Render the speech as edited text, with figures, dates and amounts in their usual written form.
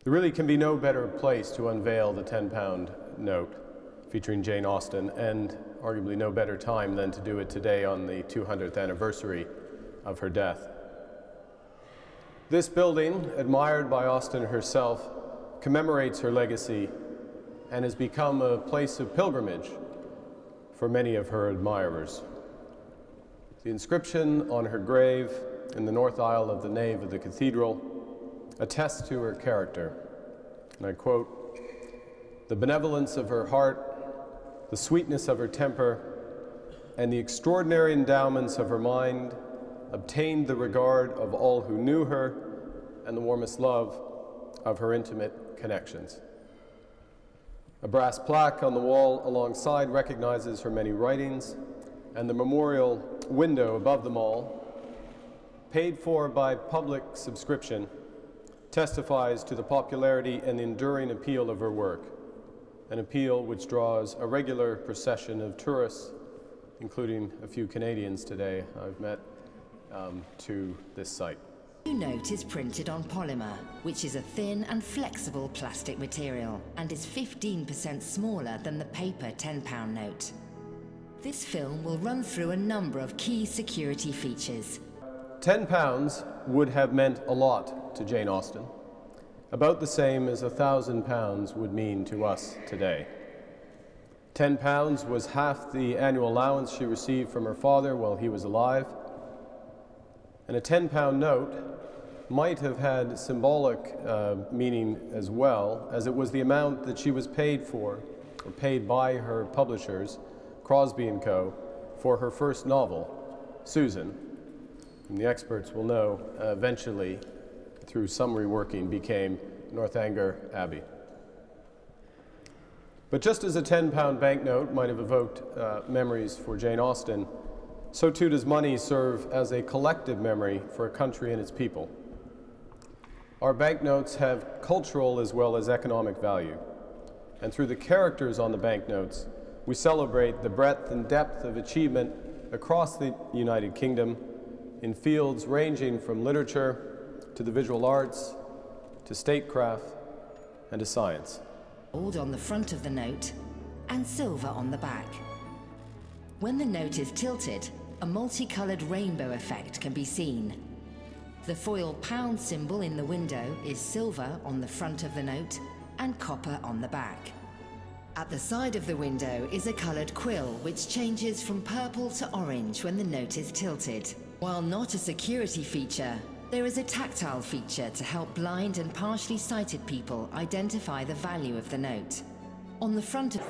There really can be no better place to unveil the 10-pound note featuring Jane Austen, and arguably no better time than to do it today on the 200th anniversary of her death. This building, admired by Austen herself, commemorates her legacy and has become a place of pilgrimage for many of her admirers. The inscription on her grave in the north aisle of the nave of the cathedral attests to her character, and I quote, "The benevolence of her heart, the sweetness of her temper, and the extraordinary endowments of her mind obtained the regard of all who knew her and the warmest love of her intimate connections." A brass plaque on the wall alongside recognizes her many writings, and the memorial window above them all, paid for by public subscription, testifies to the popularity and enduring appeal of her work, an appeal which draws a regular procession of tourists, including a few Canadians today I've met, to this site. The note is printed on polymer, which is a thin and flexible plastic material and is 15% smaller than the paper £10 note. This film will run through a number of key security features. £10 would have meant a lot to Jane Austen, about the same as £1,000 would mean to us today. £10 was half the annual allowance she received from her father while he was alive, and a £10 note might have had symbolic meaning as well, as it was the amount that she was paid for, or paid by her publishers, Crosby & Co., for her first novel, Susan, whom the experts will know eventually, through some reworking, became Northanger Abbey. But just as a £10 banknote might have evoked memories for Jane Austen, so too does money serve as a collective memory for a country and its people. Our banknotes have cultural as well as economic value, and through the characters on the banknotes, we celebrate the breadth and depth of achievement across the United Kingdom in fields ranging from literature to the visual arts, to statecraft, and to science. Gold on the front of the note and silver on the back. When the note is tilted, a multicolored rainbow effect can be seen. The foil pound symbol in the window is silver on the front of the note and copper on the back. At the side of the window is a colored quill which changes from purple to orange when the note is tilted. While not a security feature, there is a tactile feature to help blind and partially sighted people identify the value of the note. On the front of